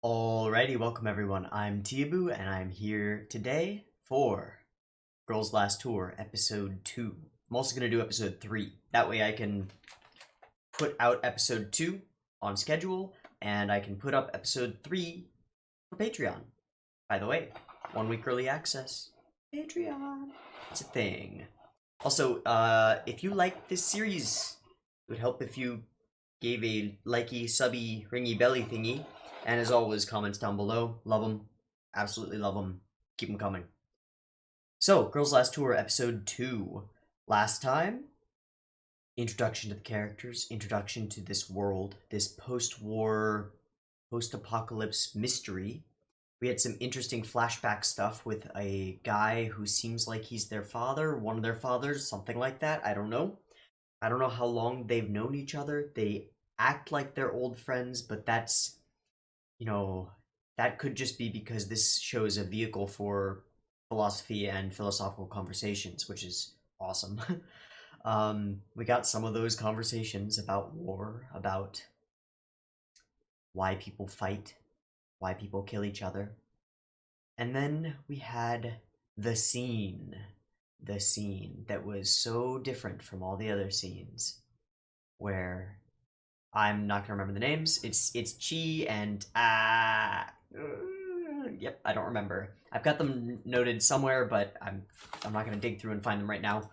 Alrighty, welcome everyone. I'm Teeaboo, and I'm here today for Girls Last Tour, Episode 2. I'm also going to do Episode 3. That way I can put out Episode 2 on schedule, and I can put up Episode 3 for Patreon. By the way, 1 week early access. Patreon. It's a thing. Also, if you like this series, it would help if you gave a likey, subby, ringy belly thingy. And as always, comments down below. Love them. Absolutely love them. Keep them coming. So, Girls Last Tour, Episode 2. Last time, introduction to the characters, introduction to this world, this post-war, post-apocalypse mystery. We had some interesting flashback stuff with a guy who seems like he's their father, one of their fathers, something like that. I don't know. I don't know how long they've known each other. They act like they're old friends, but that's... you know, that could just be because this show is a vehicle for philosophy and philosophical conversations, which is awesome. We got some of those conversations about war, about why people fight, why people kill each other. And then we had the scene that was so different from all the other scenes, where I'm not gonna remember the names. It's Chi and yep, I don't remember. I've got them noted somewhere, but I'm not gonna dig through and find them right now,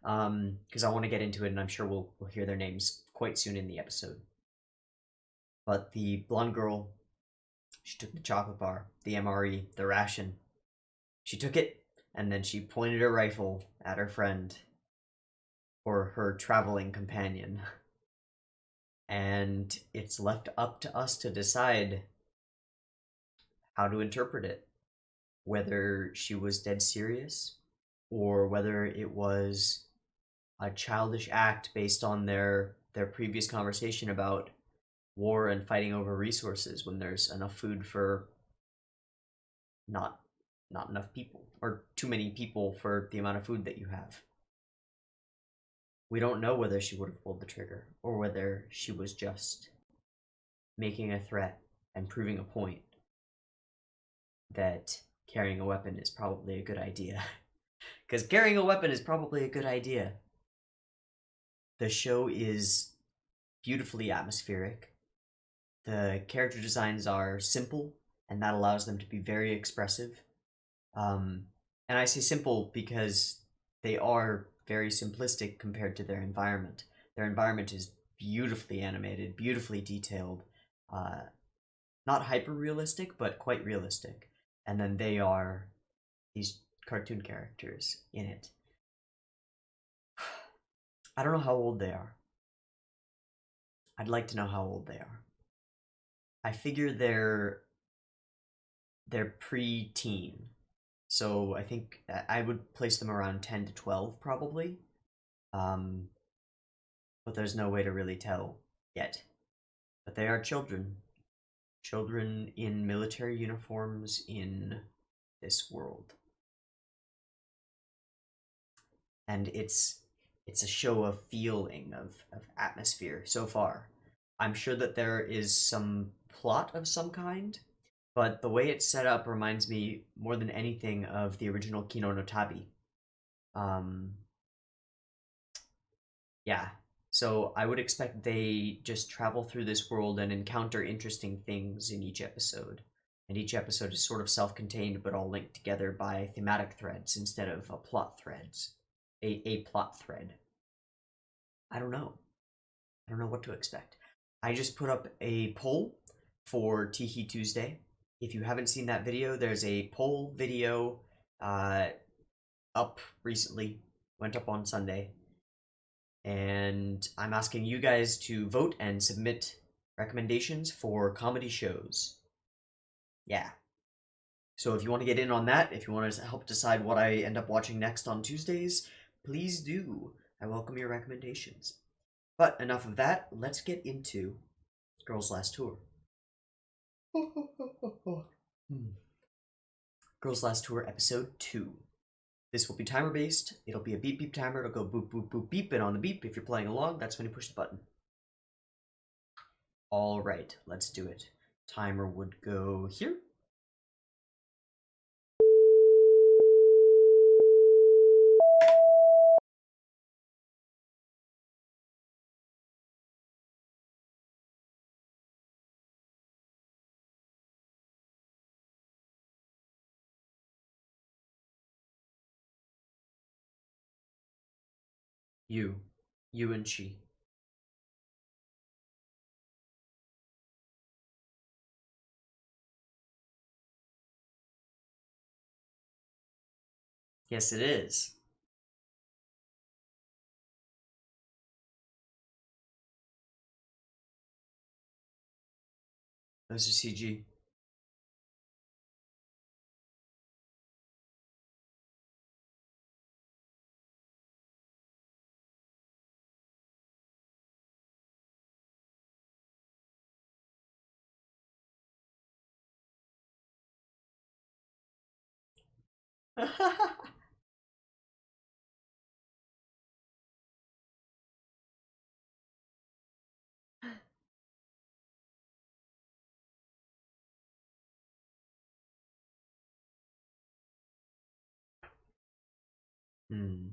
because I want to get into it, and I'm sure we'll hear their names quite soon in the episode. But the blonde girl, she took the chocolate bar, the MRE, the ration. She took it, and then she pointed her rifle at her friend, or her traveling companion. And it's left up to us to decide how to interpret it. Whether she was dead serious, or whether it was a childish act based on their previous conversation about war and fighting over resources when there's enough food for not enough people, or too many people for the amount of food that you have. We don't know whether she would have pulled the trigger, or whether she was just making a threat and proving a point that carrying a weapon is probably a good idea. Because carrying a weapon is probably a good idea. The show is beautifully atmospheric. The character designs are simple, and that allows them to be very expressive. And I say simple because they are very simplistic compared to their environment. Their environment is beautifully animated, beautifully detailed, not hyper-realistic, but quite realistic. And then they are these cartoon characters in it. I don't know how old they are. I'd like to know how old they are. I figure they're pre-teen. So I think I would place them around 10 to 12 probably. But there's no way to really tell yet. But they are children. Children in military uniforms in this world. And it's a show of feeling, of atmosphere so far. I'm sure that there is some plot of some kind, but the way it's set up reminds me more than anything of the original Kino no Tabi. Yeah, so I would expect they just travel through this world and encounter interesting things in each episode. And each episode is sort of self-contained, but all linked together by thematic threads instead of plot threads. A plot thread. I don't know. I don't know what to expect. I just put up a poll for TeeHee Tuesday. If you haven't seen that video, there's a poll video up recently. Went up on Sunday. And I'm asking you guys to vote and submit recommendations for comedy shows. Yeah. So if you want to get in on that, if you want to help decide what I end up watching next on Tuesdays, please do. I welcome your recommendations. But enough of that, let's get into Girls Last Tour. Girls Last Tour, Episode 2. This will be timer-based. It'll be a beep beep timer. It'll go boop boop boop beep, and on the beep, if you're playing along, that's when you push the button. Alright, let's do it. Timer would go here. You and she. Yes, it is. Those are CG. Hmm.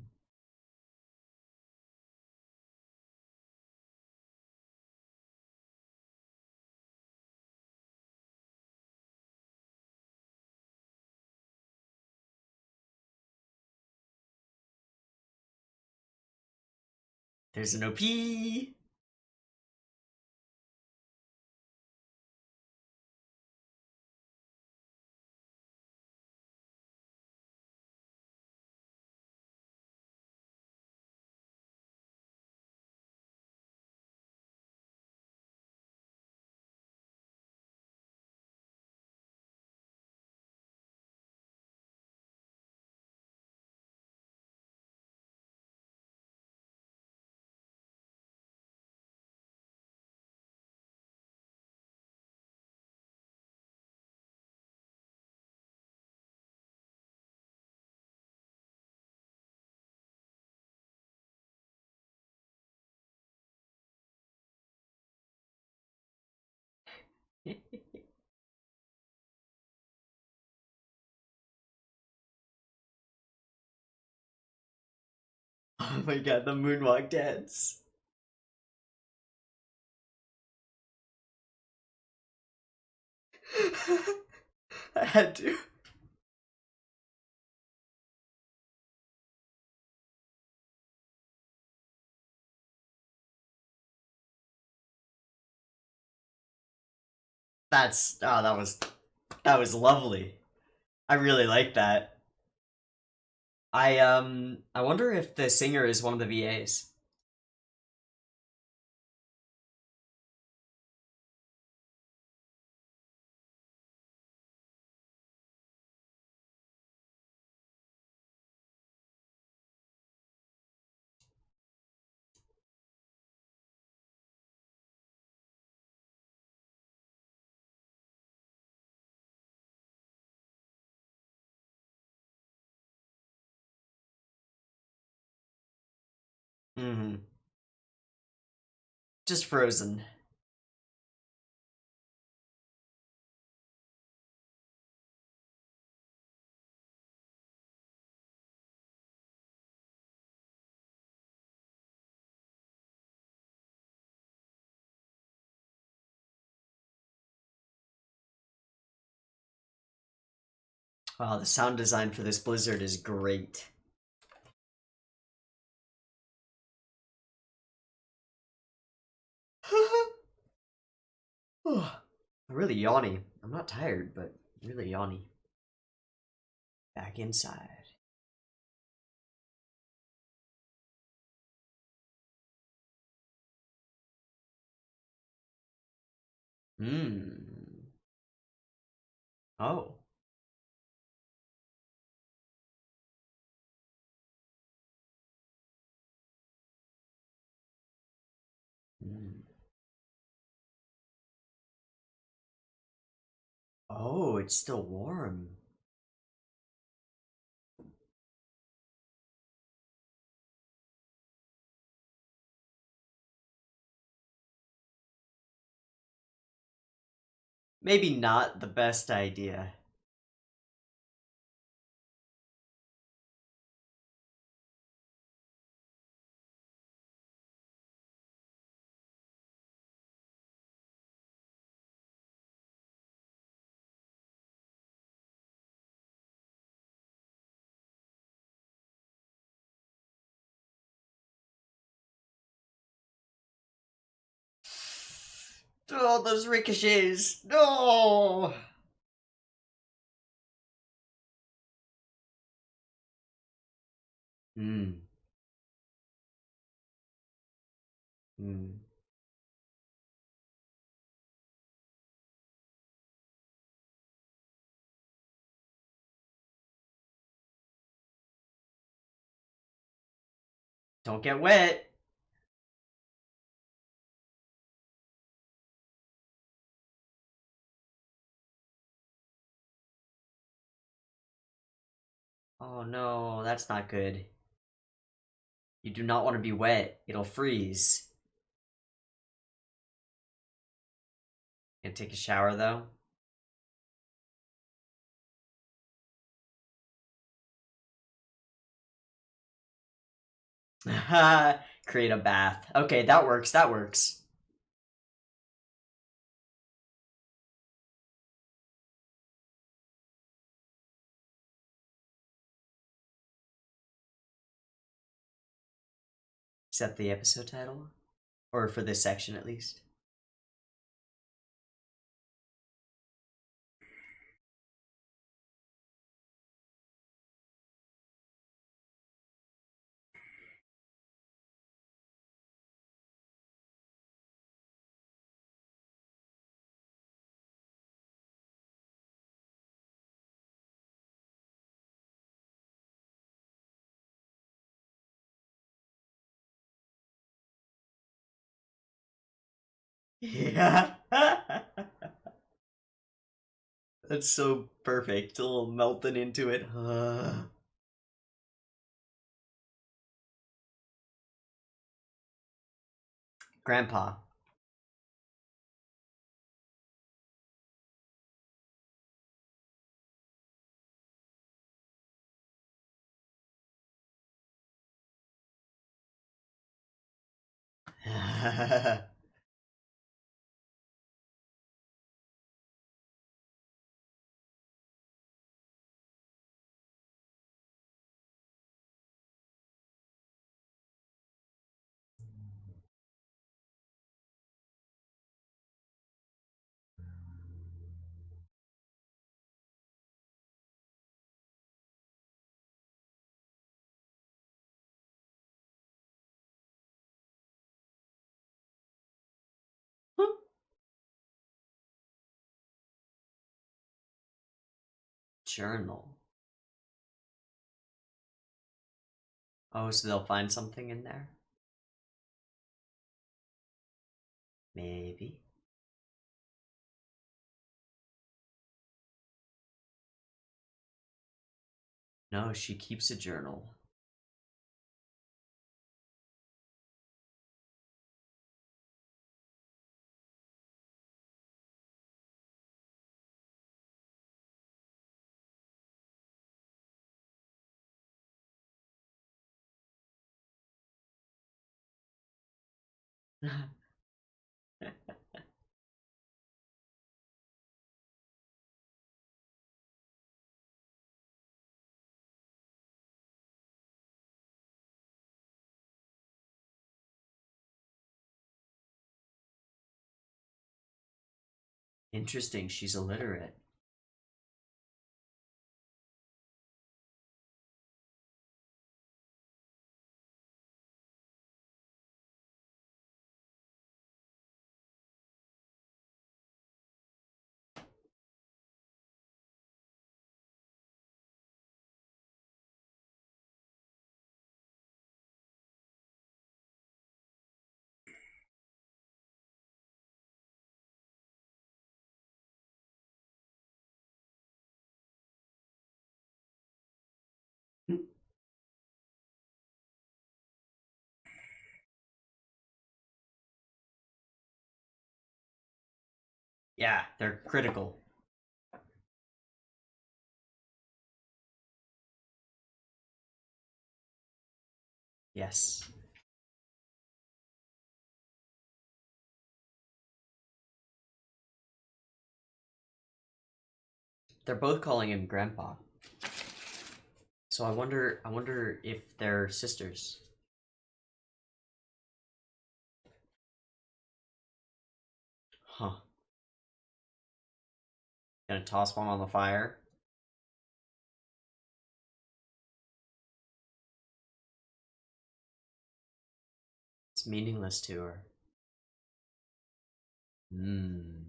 There's an OP. Oh my god, the moonwalk dance. I had to. That's that was lovely. I really like that. I wonder if the singer is one of the VAs. Mm-hmm. Just frozen. Wow, the sound design for this blizzard is great. Really yawny. I'm not tired, but really yawny. Back inside. Hmm. Oh. Mm. Oh, it's still warm. maybe not the best idea. Oh, those ricochets! No! Hmm. Hmm. Don't get wet! Oh no, that's not good. You do not want to be wet. It'll freeze. Gonna take a shower though? Create a bath. Okay, that works, that works. Is that the episode title? Or for this section at least? Yeah. That's so perfect. A little melting into it. Grandpa. Journal. Oh, so they'll find something in there? Maybe. No, she keeps a journal. Interesting, she's illiterate. Yeah, they're critical. Yes. They're both calling him Grandpa. So I wonder if they're sisters. Huh. Gonna toss one on the fire? It's meaningless to her. Hmm.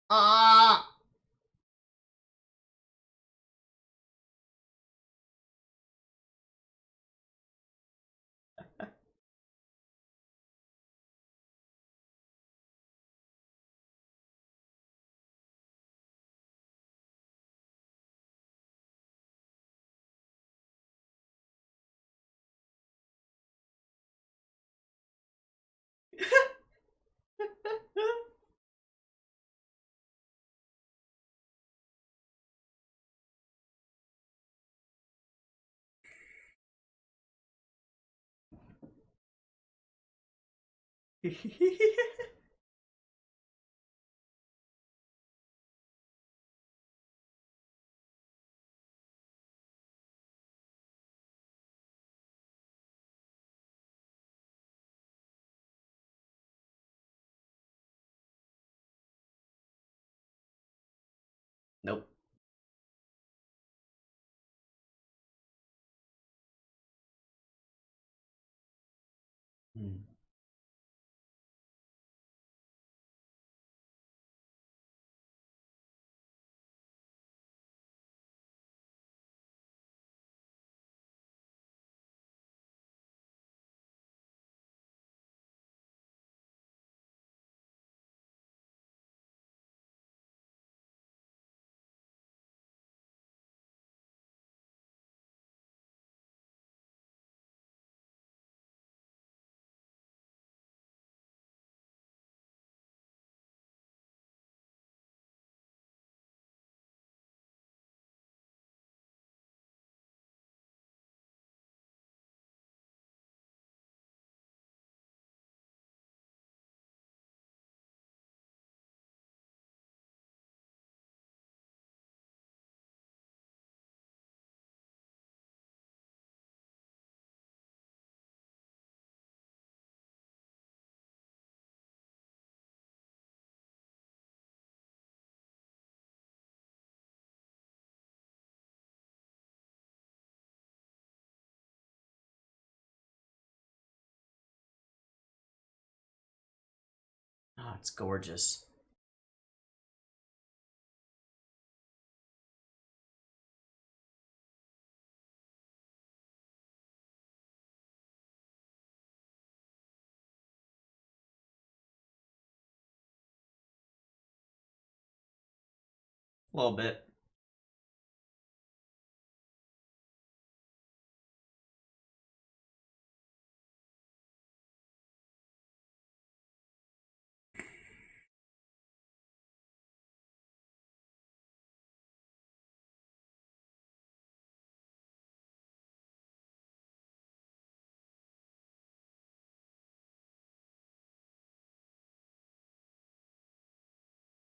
Ah! Nope. Hmm. Oh, it's gorgeous. A little bit.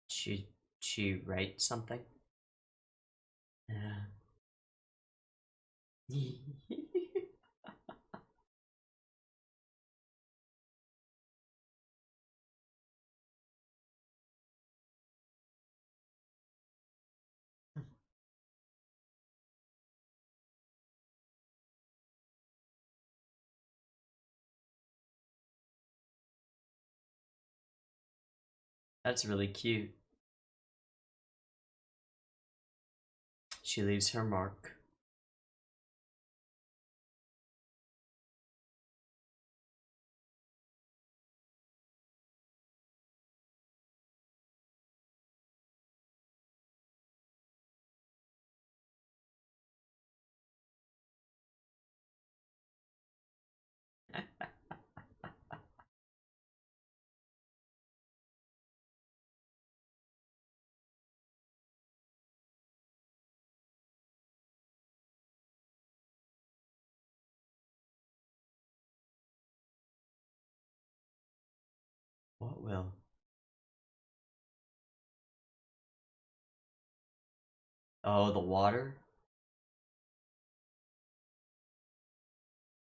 She she writes something. Yeah. That's really cute. She leaves her mark. What will? Oh, the water?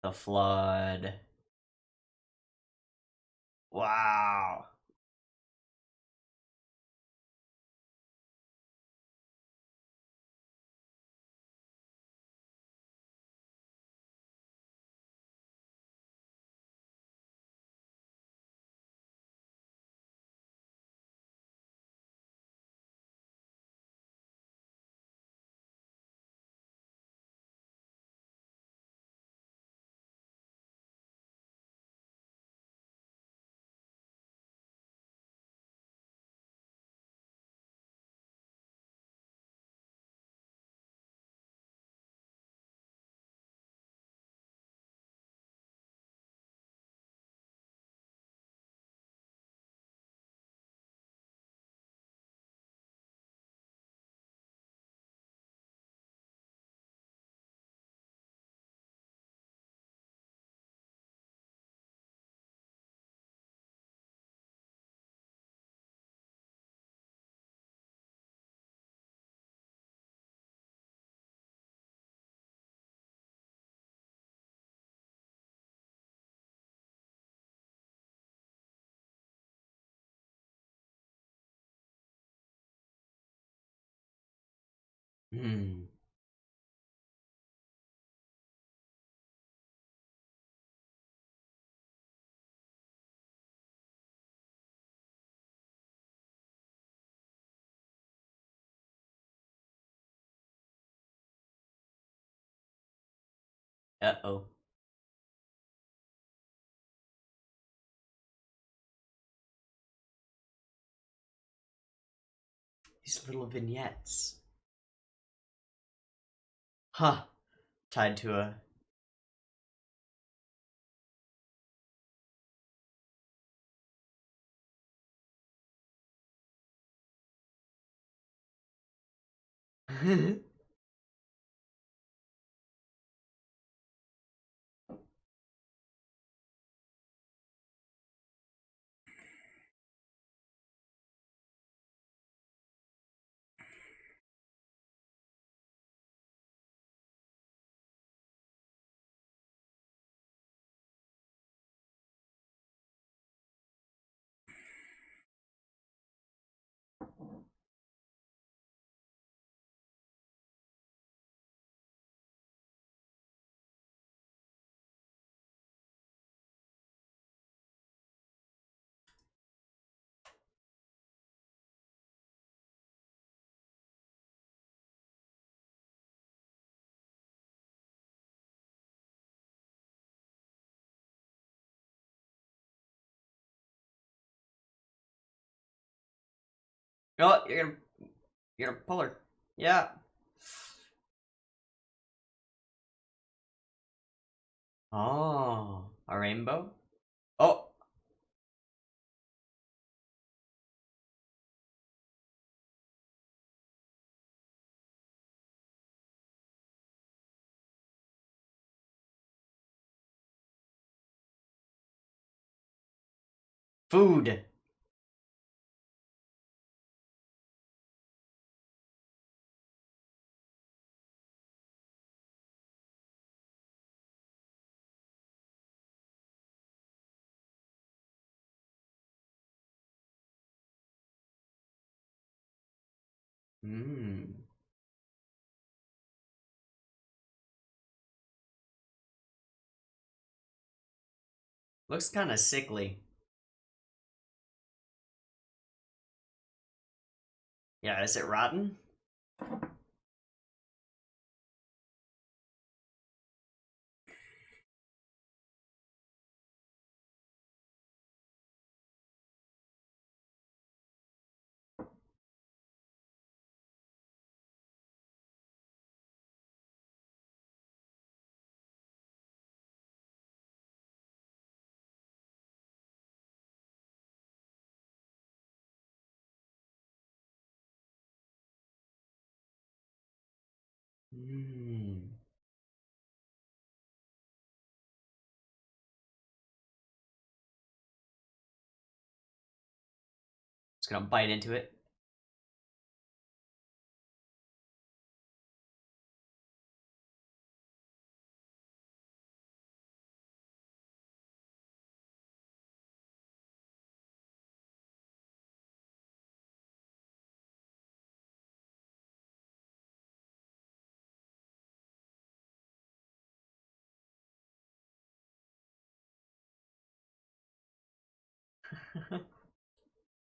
The flood. Wow. Hmm. Uh-oh. These little vignettes. Huh. Tied to a... Oh, you're gonna pull her. Yeah. Oh, a rainbow? Oh, food. Mmm. Looks kind of sickly. Yeah, is it rotten? Just gonna bite into it.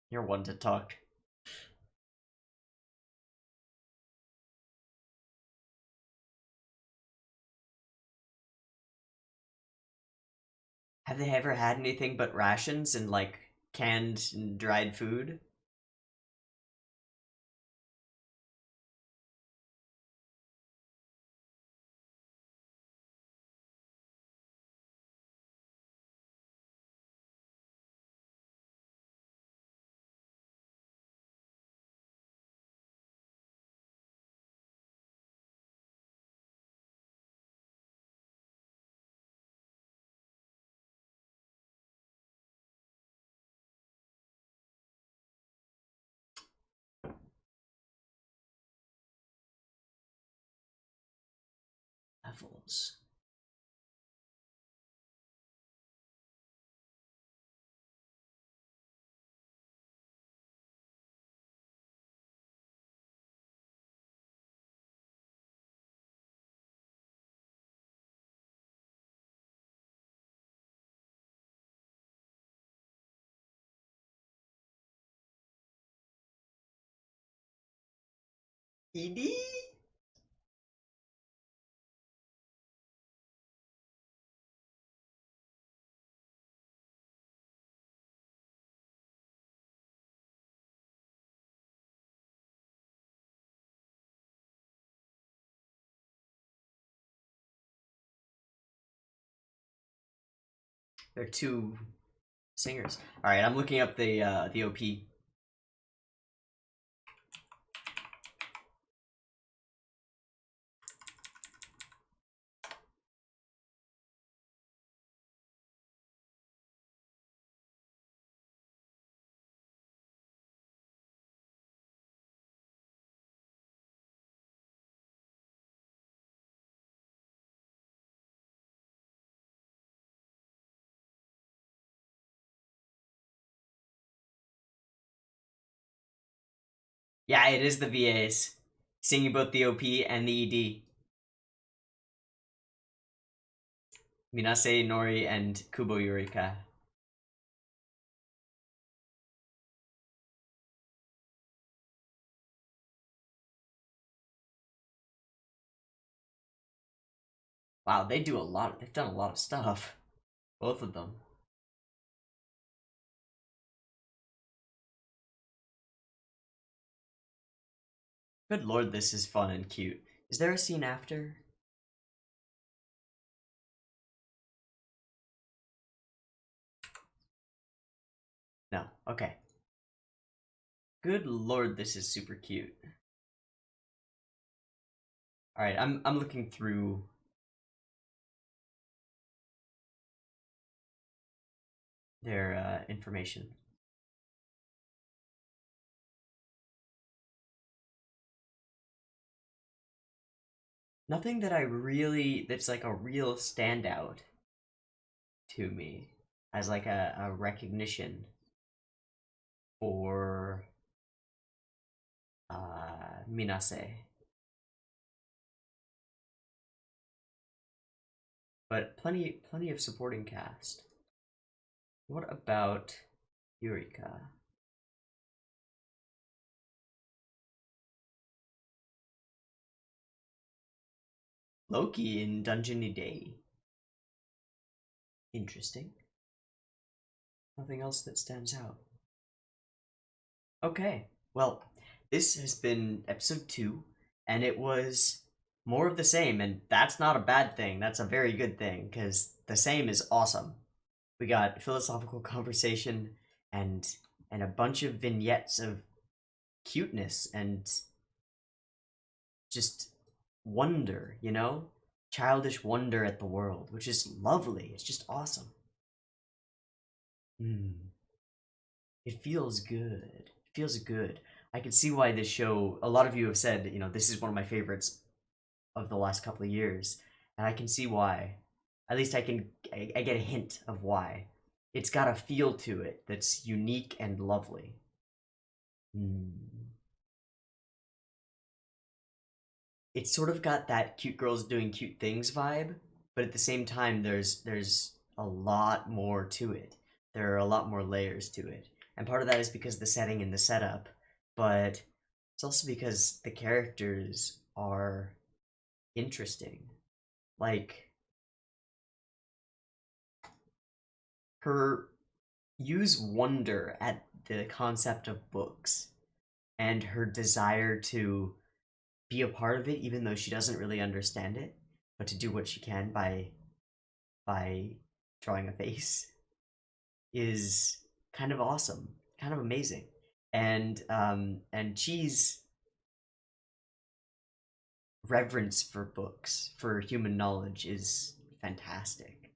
You're one to talk. Have they ever had anything but rations and like canned and dried food? Levels. ED? They're two singers. All right, I'm looking up the OP. Yeah, it is the VAs singing both the OP and the ED. Minase Nori and Kubo Yurika. Wow, they do a lot. They've done a lot of stuff. Both of them. Good lord, this is fun and cute. Is there a scene after? No. Okay. Good lord, this is super cute. All right, I'm looking through their information. Nothing that that's like a real standout to me as like a recognition for Minase. But plenty of supporting cast. What about Yurika? Loki in Dungeon Day. Interesting. Nothing else that stands out. Okay, well, this has been episode 2, and it was more of the same, and that's not a bad thing. That's a very good thing, because the same is awesome. We got philosophical conversation and a bunch of vignettes of cuteness and just wonder, you know? Childish wonder at the world, which is lovely. It's just awesome. It feels good. It feels good. I can see why this show, a lot of you have said, you know, this is one of my favorites of the last couple of years. And I can see why. At least I get a hint of why. It's got a feel to it that's unique and lovely. It's sort of got that cute girls doing cute things vibe, but at the same time there's a lot more to it. There are a lot more layers to it. And part of that is because of the setting and the setup, but it's also because the characters are interesting. Like her use wonder at the concept of books and her desire to be a part of it even though she doesn't really understand it, but to do what she can by drawing a face is kind of awesome, kind of amazing. And Chi's reverence for books, for human knowledge is fantastic.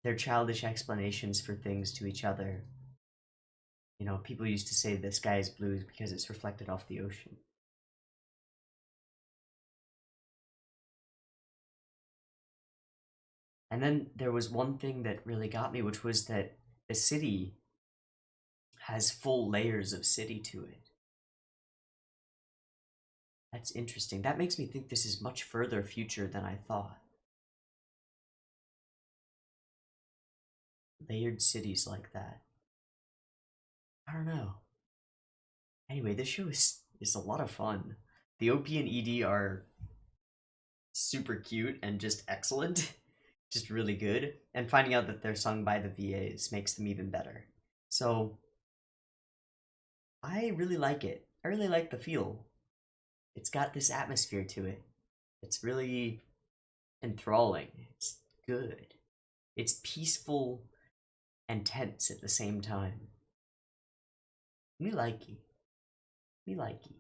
Their childish explanations for things to each other. You know, people used to say the sky is blue because it's reflected off the ocean. And then there was one thing that really got me, which was that the city has full layers of city to it. That's interesting. That makes me think this is much further future than I thought. Layered cities like that. I don't know. Anyway, this show is a lot of fun. The OP and ED are super cute and just excellent. Just really good. And finding out that they're sung by the VAs makes them even better. So, I really like it. I really like the feel. It's got this atmosphere to it. It's really enthralling. It's good. It's peaceful and tense at the same time. Me likey. Me likey.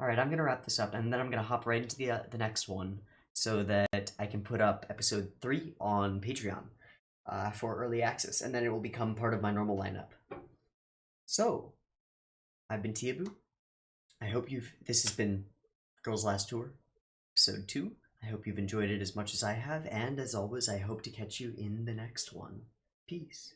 Alright, I'm gonna wrap this up and then I'm gonna hop right into the next one so that I can put up episode 3 on Patreon for early access, and then it will become part of my normal lineup. So, I've been Teeaboo. I hope this has been Girls Last Tour, episode 2. I hope you've enjoyed it as much as I have, and as always, I hope to catch you in the next one. Peace.